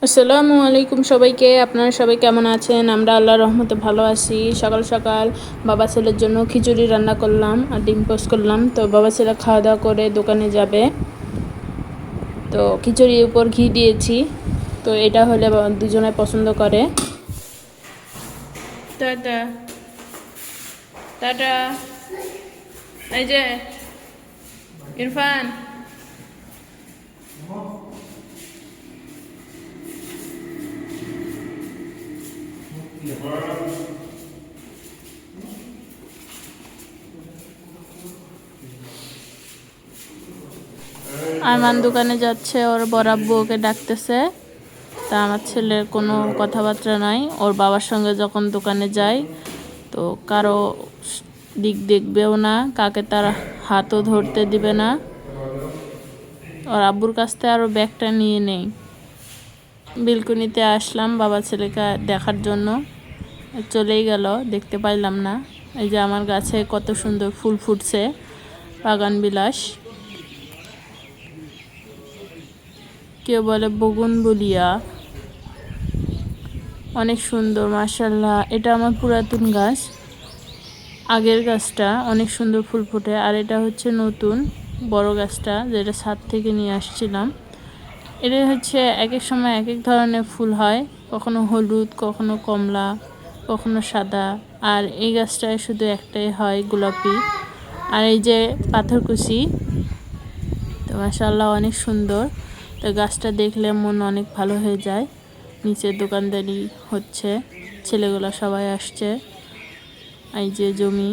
আসসালামু আলাইকুম সবাইকে। আপনারা সবাই কেমন আছেন? আমরা আল্লাহর রহমতে ভালো আছি। সকাল সকাল বাবা ছেলের জন্য খিচুড়ি রান্না করলাম আর ডিম পোস্ট করলাম। তো বাবা ছেলে খাওয়া দাওয়া করে দোকানে যাবে। তো খিচুড়ির উপর ঘি দিয়েছি, তো এটা হলে দুজনে পছন্দ করে। Tata tata. এই যে ইরফান, আরমান দোকানে যাচ্ছে, ওর বড় আব্বু ওকে ডাকতেছে। তা আমার ছেলের কোনো কথাবার্তা নাই। ওর বাবার সঙ্গে যখন দোকানে যায় তো কারো দিক দেখবেও না, কাকে তার হাতও ধরতে দিবে না। ওর আব্বুর কাছ থেকে আরও ব্যাগটা নিয়ে নেই। বিলকুনিতে আসলাম বাবা ছেলেকে দেখার জন্য, চলেই গেল, দেখতে পাইলাম না। এই যে আমার গাছে কত সুন্দর ফুল ফুটছে, বাগান বিলাস, কেউ বলে বগুনবুলিয়া, অনেক সুন্দর মাশাআল্লাহ। এটা আমার পুরাতন গাছ, আগের গাছটা অনেক সুন্দর ফুল ফোটে, আর এটা হচ্ছে নতুন বড় গাছটা যেটা ছাদ থেকে নিয়ে আসছিলাম। এটা হচ্ছে এক এক সময় এক এক ধরনের ফুল হয়, কখনো হলুদ, কখনো কমলা, কখনো সাদা। আর এই গাছটায় শুধু একটাই হয়, গোলাপি। আর এই যে পাথরকুচি, তো মাশাআল্লাহ অনেক সুন্দর। তো গাছটা দেখলে মন অনেক ভালো হয়ে যায়। নিচে দোকানদারি হচ্ছে, ছেলেগুলো সবাই আসছে। এই যে জমি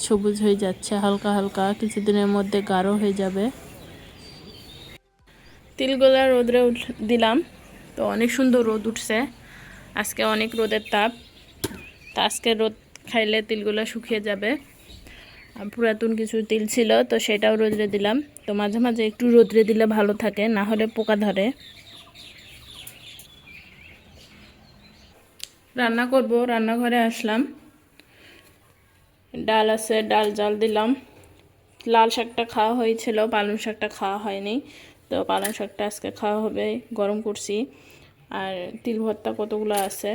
সবুজ হয়ে যাচ্ছে হালকা হালকা, কিছুদিনের মধ্যে গাঢ় হয়ে যাবে। তিলগুলা রোদরে দিলাম, তো অনেক সুন্দর রোদ উঠছে আজকে, অনেক রোদের তাপ। তো আজকে রোদ খাইলে তিলগুলা শুকিয়ে যাবে। পুরাতন কিছু তিল ছিল, তো সেটাও রোদরে দিলাম। তো মাঝে মাঝে একটু রোদরে দিলে ভালো থাকে, না হলে পোকা ধরে। রান্না করব, রান্নাঘরে আসলাম। ডাল আছে, ডাল জাল দিলাম। লাল শাকটা খাওয়া হয়েছিল, পালং শাকটা খাওয়া হয়নি, তো পালং শাকটা আজকে খাওয়া হবে, গরম করছি। আর তিল ভর্তা কতগুলো আছে।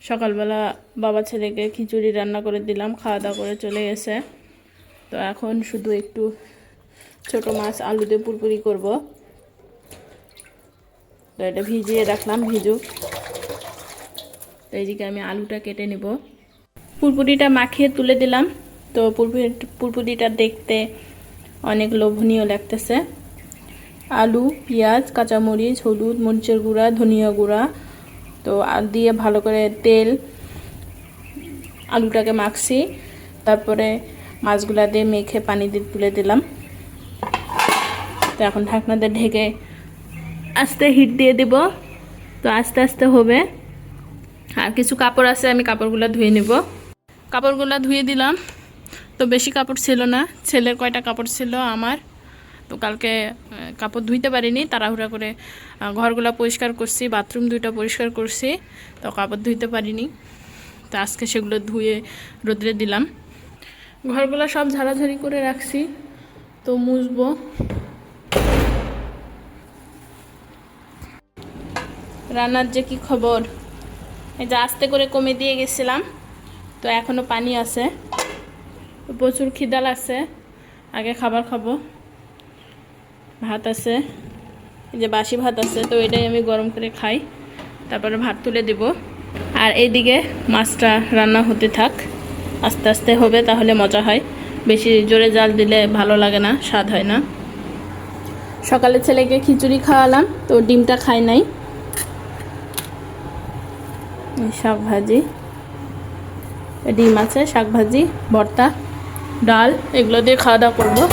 সকালবেলা বাবা ছেলেকে খিচুড়ি রান্না করে দিলাম, খাওয়া দাওয়া করে চলে গেছে। তো এখন শুধু একটু ছোট মাছ আলু দিয়ে পুরপুরি করব। তো এটা ভিজিয়ে রাখলাম, ভিজুক। তো এইদিকে আমি আলুটা কেটে নেব, পুরপুরিটা মাখিয়ে তুলে দিলাম। তো পুরপুরিটা দেখতে অনেক লোভনীয় লাগতেছে। আলু, পেঁয়াজ, কাঁচামরিচ, হলুদ, মরিচের গুঁড়া, ধনিয়া গুঁড়া, তো দিয়ে ভালো করে তেল আলুটাকে মাখছি। তারপরে মাছগুলা দিয়ে মেখে পানি দিয়ে তুলে দিলাম। তো এখন ঢাকনা দিয়ে ঢেকে আস্তে হিট দিয়ে দেব। তো আস্তে আস্তে হবে। আর কিছু কাপড় আছে, আমি কাপড়গুলো ধুয়ে নেব। কাপড়গুলো ধুয়ে দিলাম। তো বেশি কাপড় ছিল না, ছেলের কয়টা কাপড় ছিল আমার। তো কালকে কাপড় ধুইতে পারিনি, তাড়াহুড়া করে ঘরগুলো পরিষ্কার করছি, বাথরুম দুইটা পরিষ্কার করছি, তো কাপড় ধুইতে পারিনি। তো আজকে সেগুলো ধুয়ে রোদ্রে দিলাম। ঘরগুলো সব ঝাড়াঝাড়ি করে রাখছি, তো মুছবো। রান্নার যে কি খবর, এই যে আস্তে করে কমে দিয়ে গেছিলাম, তো এখনও পানি আছে। প্রচুর খিদা লাগছে, আগে খাবার খাবো। ভাত আছে, এই যে বাসি ভাত আছে, তো এটাই আমি গরম করে খাই, তারপরে ভাত তুলে দেব। আর এইদিকে মাছটা রান্না হতে থাক, আস্তে আস্তে হবে, তাহলে মজা হয়। বেশি জোরে জাল দিলে ভালো লাগে না, স্বাদ হয় না। সকালে ছেলেকে খিচুড়ি খাওয়ালাম, তো ডিমটা খাই নাই। শাক ভাজি, ডিম আছে, শাক ভাজি, ভর্তা, ডাল, এগুলো দিয়ে খাওয়া দাওয়া করবো।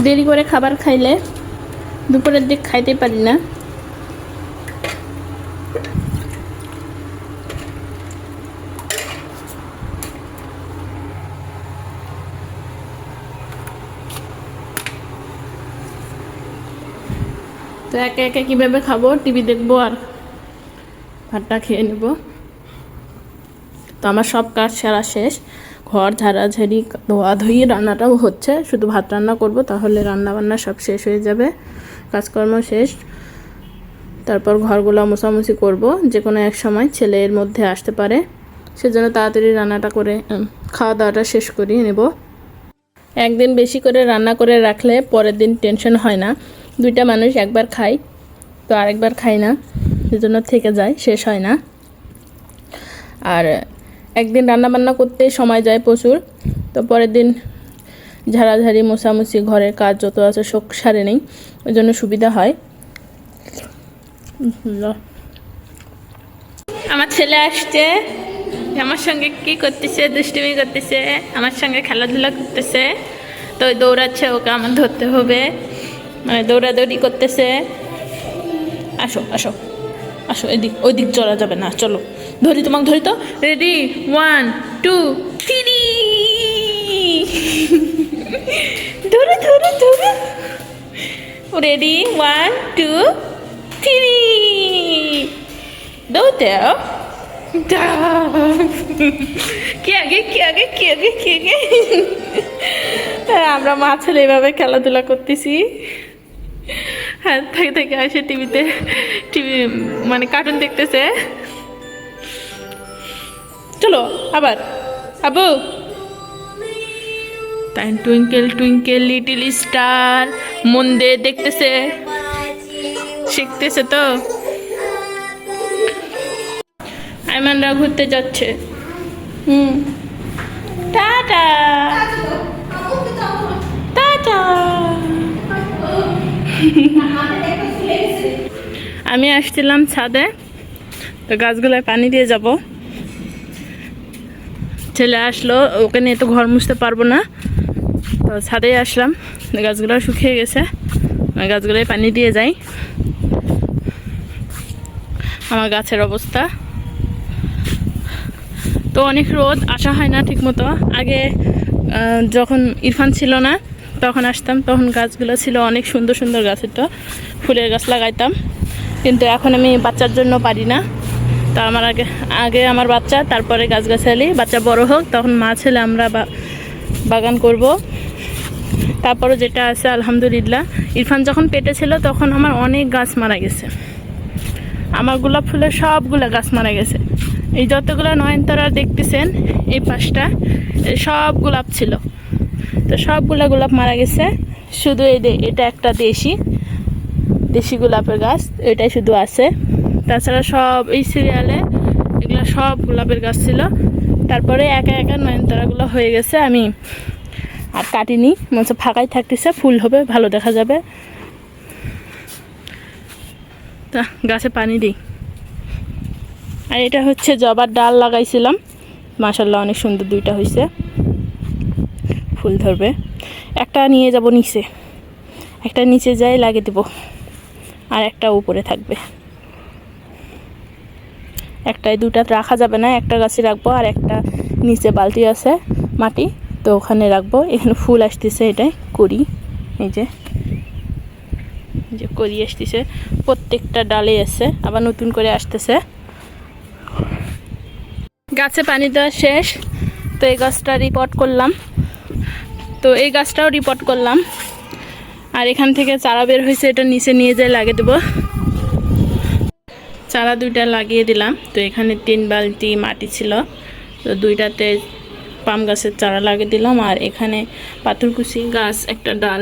দেরি করে খাবার খাইলে দুপুরের দিক খাইতে পারি না। তো একে একে কীভাবে খাবো, টিভি দেখবো আর ভাতটা খেয়ে নেব। তো আমার সব কাজ সারা শেষ, ঘর ঝাড়াঝাড়ি, ধোয়াধুয়ি, রান্নাটাও হচ্ছে, শুধু ভাত রান্না করব, তাহলে রান্না বান্না সব শেষ হয়ে যাবে, কাজকর্ম শেষ। তারপর ঘরগুলো মোছামুছি করব, যে কোনো এক সময় ছেলে এর মধ্যে আসতে পারে, সেজন্য তাড়াতাড়ি রান্নাটা করে খাওয়া দাওয়াটা শেষ করিয়ে নেব। একদিন বেশি করে রান্না করে রাখলে পরের দিন টেনশন হয় না। দুইটা মানুষ একবার খায়, তো আরেকবার খায় না, সেজন্য থেকে যায়, শেষ হয় না। আর একদিন রান্না বান্না করতে সময় যায় প্রচুর, তো পরের দিন ঝাড়াঝাড়ি মোছামুছি ঘরের কাজ যত আছে সব সারে নেই, ওই জন্য সুবিধা হয়। আমার ছেলে আসছে, আমার সঙ্গে কি করতেছে, দুষ্টুমি করতেছে, আমার সঙ্গে খেলাধুলা করতেছে। তো দৌড়াচ্ছে, ওকে আমার ধরতে হবে, মানে দৌড়াদৌড়ি করতেছে। আসো আসো আসো, এদিক ওই দিক চলা যাবে না, চলো ধরি, তোমাকে ধরি তো। রেডি, 1 2 3। ধরো ধরো ধরো, রেডি 1 2 3। দৌড় দাও, কি আগে কি আগে কি আগে কি আগে। আমরা মা ছেলে এভাবে খেলাধুলা করতেছি। হ্যাঁ, থেকে থেকে আসে টিভি মানে কার্টুন দেখতেছে। চলো আবার আবু। তাই টুইঙ্কেল টুইঙ্কেল লিটল স্টার মন দিয়ে দেখতেছে, শিখতেছে। তো আইমানরা ঘুরতে যাচ্ছে। Tata tata. আমি আসছিলাম ছাদে, তো গাছগুলোয় পানি দিয়ে যাব। ছেলে আসলো, ওকে নিয়ে তো ঘর মুছতে পারবো না, তো ছাদে আসলাম। গাছগুলো শুকিয়ে গেছে, গাছগুলোয় পানি দিয়ে যাই। আমার গাছের অবস্থা তো অনেক রোদ, আসা হয় না ঠিক মতো। আগে যখন ইরফান ছিল না তখন আসতাম, তখন গাছগুলো ছিল অনেক সুন্দর সুন্দর গাছের, তো ফুলের গাছ লাগাইতাম। কিন্তু এখন আমি বাচ্চার জন্য পারি না, তো আমার আগে আমার বাচ্চা, তারপরে গাছগাছালি, বাচ্চা বড় হোক, তখন মা ছেলে আমরা বাগান করব। তারপরে যেটা আছে আলহামদুলিল্লাহ, ইরফান যখন পেটে ছিল তখন আমার অনেক গাছ মারা গেছে। আমার গোলাপ ফুলের সবগুলা গাছ মারা গেছে। এই যতগুলো নয়নতারা দেখতেছেন এই পাশটা, সব গোলাপ ছিল, তো সবগুলা গোলাপ মারা গেছে। শুধু এটা একটা দেশি গোলাপের গাছ, এটাই শুধু আছে। তাছাড়া সব এই সিরিয়ালে এগুলো সব গোলাপের গাছ ছিল। তারপরে একা একা নয়নতারাগুলো হয়ে গেছে, আমি আর কাটিনি, মনে ফাঁকাই থাকতেছে, ফুল হবে, ভালো দেখা যাবে। তা গাছে পানি দিই। আর এটা হচ্ছে জবার ডাল লাগাইছিলাম, মাশাআল্লাহ অনেক সুন্দর, দুইটা হয়েছে, ফুল ধরবে। একটা নিয়ে যাব নিচে, একটা নিচে যাই লাগিয়ে দেব, আর একটা উপরে থাকবে। একটাই দুটা রাখা যাবে না, একটা গাছে রাখবো, আর একটা নিচে বালতি আছে মাটি, তো ওখানে রাখবো। এখানে ফুল আসতেছে, এটাই করি, এই যে করি আসতেছে, প্রত্যেকটা ডালে আছে, আবার নতুন করে আসতেছে। গাছে পানি দেওয়া শেষ, তো এই গাছটা রিপোর্ট করলাম, তো এই গাছটাও রিপোর্ট করলাম। আর এখান থেকে চারা বের হয়েছে, এটা নিচে নিয়ে যেয়ে লাগিয়ে দেবো। চারা দুইটা লাগিয়ে দিলাম। তো এখানে 3 বালতি মাটি ছিল, তো দুইটাতে পাম গাছের চারা লাগিয়ে দিলাম। আর এখানে পাথরকুচি গাছ একটা ডাল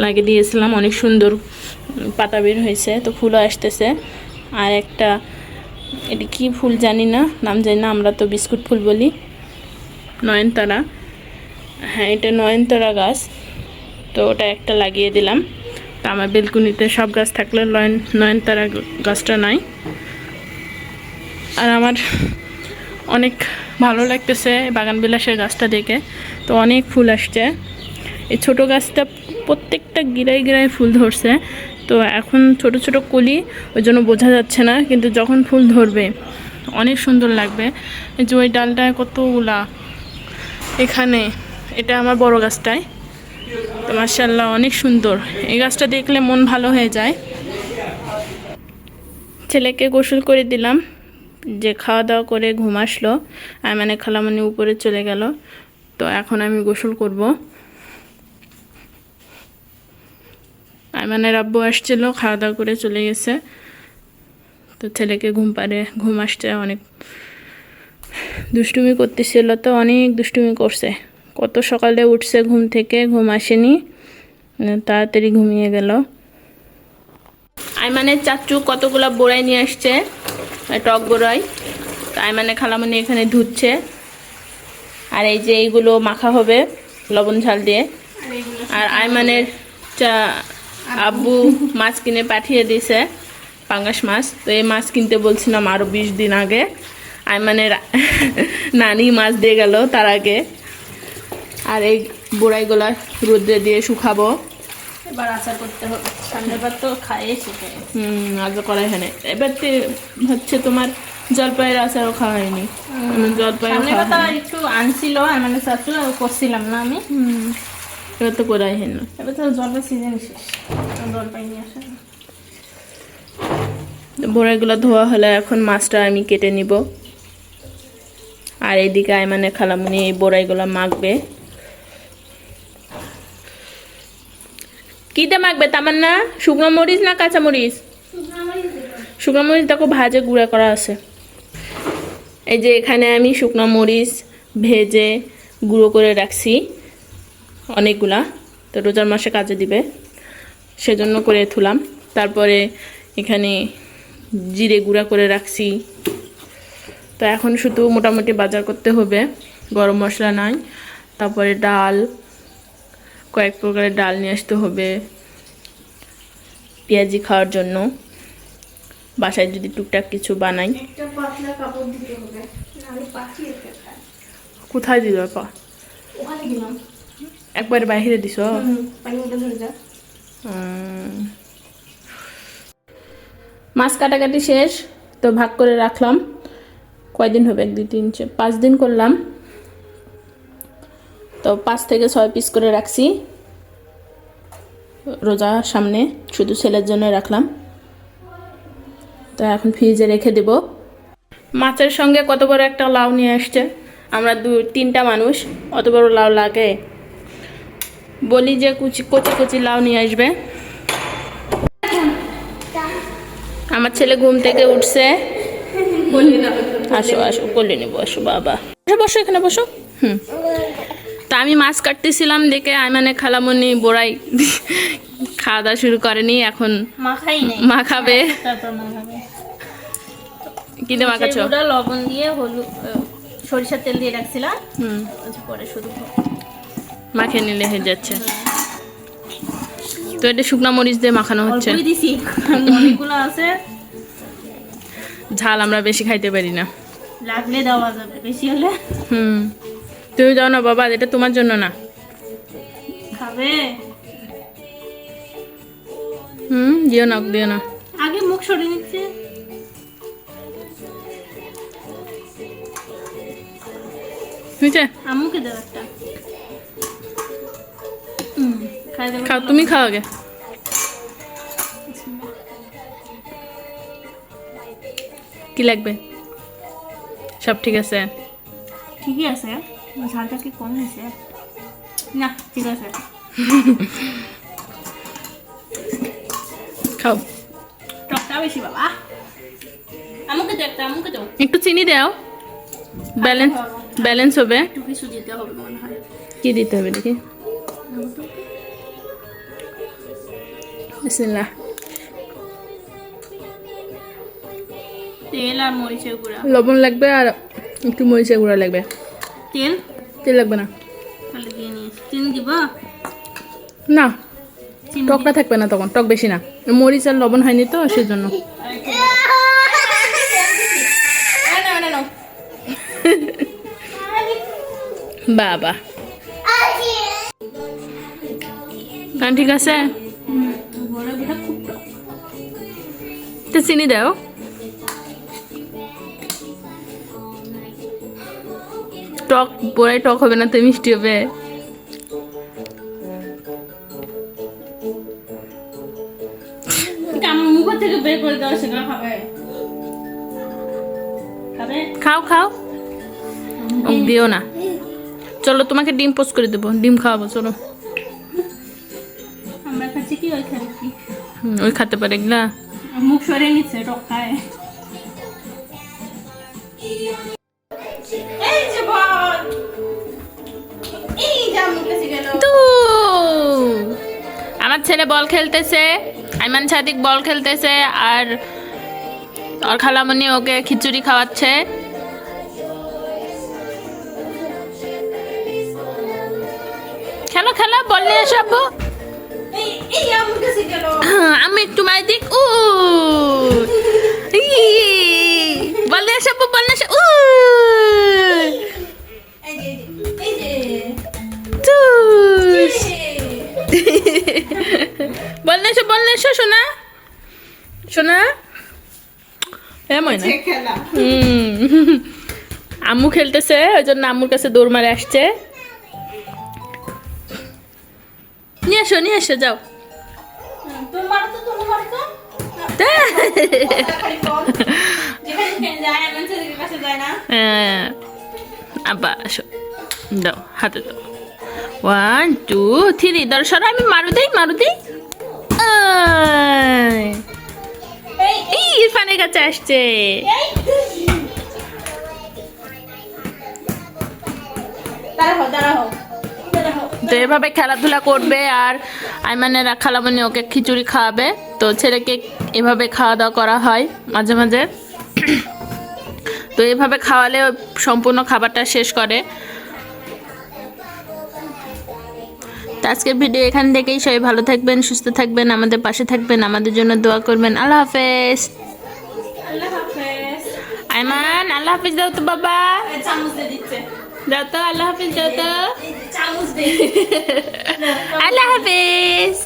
লাগিয়ে দিয়েছিলাম, অনেক সুন্দর পাতা বের হয়েছে, তো ফুলও আসতেছে। আর একটা, এটি কি ফুল জানি না, নাম জানি না, আমরা তো বিস্কুট ফুল বলি, নয়নতারা। হ্যাঁ, এটা নয়নতারা গাছ, তো ওটা একটা লাগিয়ে দিলাম। তো আমার বেলকুনিতে সব গাছ থাকলে নয়নতারা গাছটা নাই। আর আমার অনেক ভালো লাগতেছে বাগান বিলাসের গাছটা দেখে, তো অনেক ফুল আসছে। এই ছোট গাছটা প্রত্যেকটা গিরায় গিরায় ফুল ধরছে, তো এখন ছোট ছোট কলি, ওই জন্য বোঝা যাচ্ছে না, কিন্তু যখন ফুল ধরবে অনেক সুন্দর লাগবে। এই যে ওই ডালটায় কতগুলা, এখানে এটা আমার বড় গাছটায়, তো মাশাআল্লাহ অনেক সুন্দর। এই গাছটা দেখলে মন ভালো হয়ে যায়। ছেলেকে গোসল করে দিলাম, যে খাওয়া দাওয়া করে ঘুম আসলো, আর মানে খালামণি উপরে চলে গেল, তো এখন আমি গোসল করব। আইমানের আব্বু আসছিল, খাওয়া দাওয়া করে চলে গেছে। তো ছেলেকে ঘুম আসছে, অনেক দুষ্টুমি করতেছিল, তো অনেক দুষ্টুমি করছে। কত সকালে উঠছে ঘুম থেকে, ঘুম আসেনি, তাড়াতাড়ি ঘুমিয়ে গেল। আইমানের চাচু কতগুলা বড়াই নিয়ে আসছে, টক বড়াই। তো আইমানে খালামণি এখানে ধুচ্ছে। আর এই যে এইগুলো মাখা হবে লবণ ঝাল দিয়ে। আর আইমানের আব্বু মাছ কিনে পাঠিয়ে দিয়েছে, পাঙ্গাস মাছ। তো এই মাছ কিনতে বলছিলাম আরও 20 দিন আগে, আইমানের নানি মাছ দিয়ে গেল তার আগে। আর এই বড়াইগুলা রোদ্রে দিয়ে শুকাবো, এবার আচার করতে হবে। সামনেবার তো খাইয়ে শিখে আচার করা হয় না। এবার হচ্ছে তোমার জলপাইয়ের আচারও খাওয়া হয়নি। জলপাই একটু আনছিল মানে চাচু, করছিলাম না আমি। এবার তো করাই হয় না, এবার তো জলপাই সিজন শেষ, জলপাই নিয়ে আসা। বড়াইগুলো ধোয়া হলে এখন মাছটা আমি কেটে নিব। আর এইদিকে মানে খালামুনি এই বড়াইগুলো মাখবে। কিতে মাখবে তামান্না? শুকনো মরিচ না কাঁচা মরিচ? শুকনো মরিচ দেখো ভাজে গুঁড়া করা আছে। এই যে এখানে আমি শুকনো মরিচ ভেজে গুঁড়ো করে রাখছি অনেকগুলা, তো রোজার মাসে কাজে দিবে সেজন্য করে থুলাম। তারপরে এখানে জিরে গুঁড়া করে রাখছি। তো এখন শুধু মোটামুটি বাজার করতে হবে, গরম মশলা নাই। তারপরে ডাল, কয়েক প্রকারের ডাল নিয়ে আসতে হবে পেঁয়াজি খাওয়ার জন্য, বাসায় যদি টুকটাক কিছু বানাই। কোথায় দিল পা? একবার বাইরে দিছ? মাছ কাটাকাটি শেষ, তো ভাগ করে রাখলাম। কয়দিন হবে? 1 2 3 4 5 দিন করলাম, তো 5 থেকে 6 পিস করে রাখছি। রোজা সামনে, শুধু ছেলের জন্য রাখলাম। তো এখন ফ্রিজে রেখে দেব। মাছের সঙ্গে কত বড় একটা লাউ নিয়ে আসছে, আমরা 2-3টা মানুষ, অত বড় লাউ লাগে? বলি যে কচি কচি লাউ নিয়ে আসবে। আমার ছেলে ঘুম থেকে উঠছে। আসো আসো, কোলে নেবো, আসো বাবা, বসো এখানে বসো। তা আমি মাছ কাটতেছিলাম দেখে মানে খালামণি বড়াই খাওয়া দাওয়া শুরু করেনি, এখন মাখাবে। কি দিয়ে মাখাচ্ছ? লবণ দিয়ে, হলুদ, সরিষার তেল দিয়ে রাখছিলাম, পরে শুধু মাখিয়ে নিলে হয়ে যাচ্ছে। তো এটা শুকনা মরিচ দিয়ে মাখানো হচ্ছে। ঝাল আমরা বেশি খাইতে পারি না, লাগলে দেওয়া যাবে, বেশি হলে। তুমি দাও না বাবা, এটা তোমার জন্য না। খাবে? দিও না, দিও না, আগে মুখ সরিয়ে নিচ্ছে। বুঝছে? আম্মুকে দাও একটা। খাও, তুমি খাও আগে। কি লাগবে? সব ঠিক আছে? ঠিকই আছে, ঝালটা কি কম হয়েছে? না ঠিক আছে। খাও, টকটা বেশি বাবা। আমাকে দাও একটা, আমাকে দাও একটু চিনি দাও, ব্যালেন্স হবে। একটু কিছু দিতে হবে মনে হয়। কি দিতে হবে দেখি? বিসমিল্লাহ। তেল আর মরিচের গুঁড়া, লবণ লাগবে, আর একটু মরিচের গুঁড়া লাগবে। তেল লাগবে না। তাহলে দিয়ে নিয়েছি। চিনি দিব না, টকটা থাকবে না তখন, টক বেশি না, মরিচ আর লবণ হয়নি তো সেজন্য। বাবা ঠিক আছে, চিনি দাও। টক বড়াই টক হবে না তো, মিষ্টি হবে। মুখ থেকে বের করে দাও, সেটা খাবে। খাও খাও, দিও না। চলো তোমাকে ডিম পোস্ট করে দেবো, ডিম খাওয়াবো, চলো। আমরা খাচ্ছি কি, ওই খাচ্ছি, ওই খেতে পারে এগুলা। মুখ সরে নিচ্ছে, টক খায়। এই যে বল, এই যে আমার কাছে গেল। তু আমার ছেলে বল খেলতেছে, আইমান সাদিক বল খেলতেছে, আর ওর খালামণি ওকে খিচুড়ি খাওয়াচ্ছে। খেলো খেলো, বল নিয়ে এসো আব্বু। এই এই আমার কাছে গেল। আমি একটু মাই দিক। উ ই, বল নিয়ে এসো আব্বু, বল নিয়ে এসো। উ এই যে এই যে তুস। এই বল নিয়ে এসো, বল নিয়ে এসো সোনা, সোনা এমন না। যে খেলা। আম্মু খেলতেছে, ওই জন্য আম্মুর কাছে দৌড় মারে আসছে। নিয়ে এসো যাও। তুমি মারো তো, তুমি মারো তো। খালি বল। যেখানে যায় আমার ছেলের কাছে যায় না। আব্বা আসো, দাও হাতে দাও। 1 2 3 দর্শন আমি মারু দেই। এই এই ইরফানের কাছে আসছে। এই দাঁড়াও দাঁড়াও দাঁড়াও। তো এভাবে খেলাধুলা করবে, আর আইমানের খালামণি ওকে খিচুড়ি খাওয়াবে। তো ছেলেকে এভাবে খাওয়া দাওয়া করা হয় মাঝে মাঝে। তো এভাবে খাওয়ালে ও সম্পূর্ণ খাবারটা শেষ করে। তো আজকের ভিডিও এখান থেকেই। সবাই ভালো থাকবেন, সুস্থ থাকবেন, আমাদের পাশে থাকবেন, আমাদের জন্য দোয়া করবেন। আল্লাহ হাফেজ। আল্লাহ হাফেজ। আইমান আল্লাহ হাফেজ দাও তো বাবা, এই চামচ দিয়ে দিচ্ছে। দাও তো আল্লাহ হাফেজ দাও তো। এই যে চামচ দিয়ে। আল্লাহ হাফেজ।